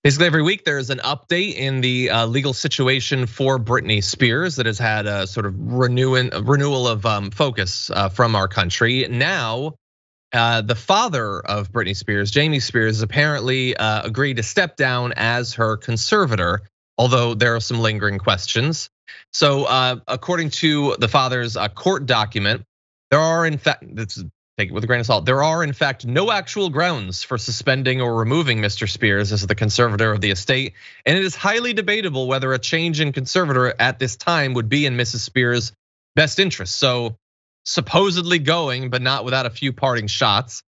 Basically, every week there is an update in the legal situation for Britney Spears that has had a sort of renewal of focus from our country. Now, the father of Britney Spears, Jamie Spears, apparently agreed to step down as her conservator, although there are some lingering questions. So, according to the father's court document, there are in fact, take it with a grain of salt. There are in fact no actual grounds for suspending or removing Mr. Spears as the conservator of the estate, and it is highly debatable whether a change in conservator at this time would be in Mrs. Spears' best interest. So supposedly going, but not without a few parting shots.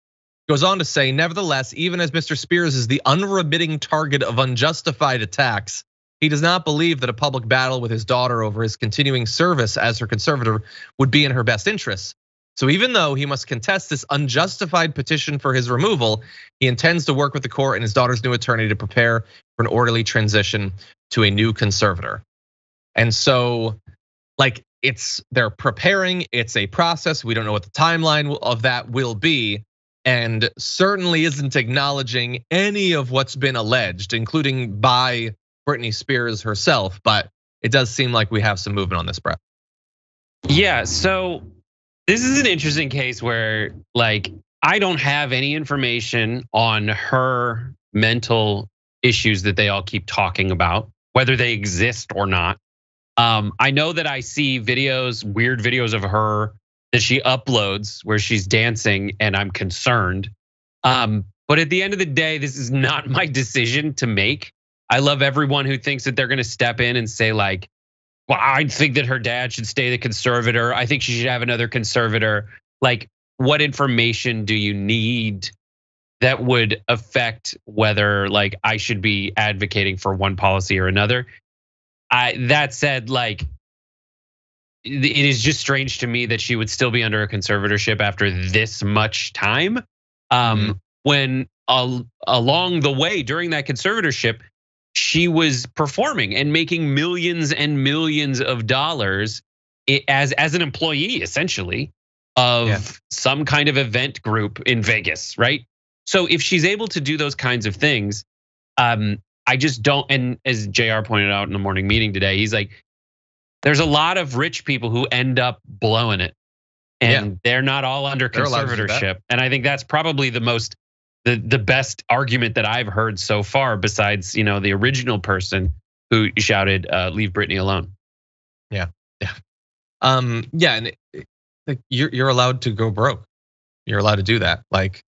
Goes on to say, nevertheless, even as Mr. Spears is the unremitting target of unjustified attacks, he does not believe that a public battle with his daughter over his continuing service as her conservator would be in her best interests. So even though he must contest this unjustified petition for his removal, he intends to work with the court and his daughter's new attorney to prepare for an orderly transition to a new conservator. And so, like, they're preparing, it's a process. We don't know what the timeline of that will be, and certainly isn't acknowledging any of what's been alleged, including by Britney Spears herself. But it does seem like we have some movement on this, Brett. Yeah, so this is an interesting case where, like, I don't have any information on her mental issues that they all keep talking about, whether they exist or not. I know that I see videos, weird videos of her that she uploads where she's dancing, and I'm concerned. But at the end of the day, this is not my decision to make. I love everyone who thinks that they're gonna step in and say, like, well, I think that her dad should stay the conservator. I think she should have another conservator. Like, what information do you need that would affect whether, like, I should be advocating for one policy or another? That said, like, it is just strange to me that she would still be under a conservatorship after this much time. When along the way during that conservatorship, she was performing and making millions and millions of dollars as an employee, essentially, of some kind of event group in Vegas, right? So if she's able to do those kinds of things, I just don't, and as JR pointed out in the morning meeting today, he's like, there's a lot of rich people who end up blowing it, and they're not all under conservatorship. And I think that's probably the best argument that I've heard so far, besides, the original person who shouted, "Leave Britney alone." Yeah. And like, you're allowed to go broke. You're allowed to do that. Like,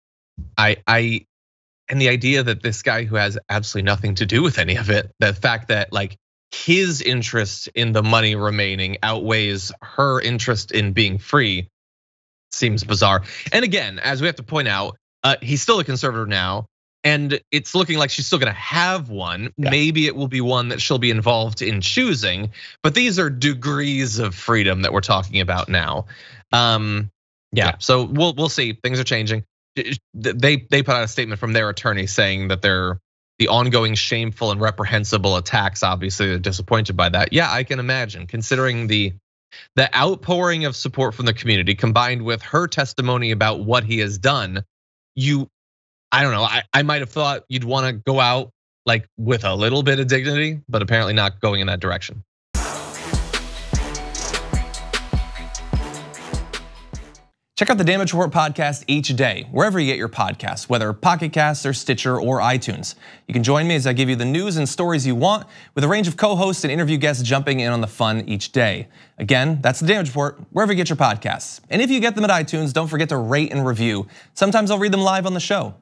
and the idea that this guy who has absolutely nothing to do with any of it, the fact that, like, his interest in the money remaining outweighs her interest in being free, seems bizarre. And again, as we have to point out, he's still a conservator now, and it's looking like she's still gonna have one. Yeah. Maybe it will be one that she'll be involved in choosing, but these are degrees of freedom that we're talking about now. So we'll see. Things are changing. They put out a statement from their attorney saying that the ongoing shameful and reprehensible attacks, obviously they're disappointed by that. Yeah, I can imagine, considering the outpouring of support from the community combined with her testimony about what he has done. I don't know, I might have thought you'd want to go out, like, with a little bit of dignity, but apparently not going in that direction. Check out the Damage Report podcast each day, wherever you get your podcasts, whether Pocket Casts or Stitcher or iTunes. You can join me as I give you the news and stories you want, with a range of co-hosts and interview guests jumping in on the fun each day. Again, that's the Damage Report, wherever you get your podcasts. And if you get them at iTunes, don't forget to rate and review. Sometimes I'll read them live on the show.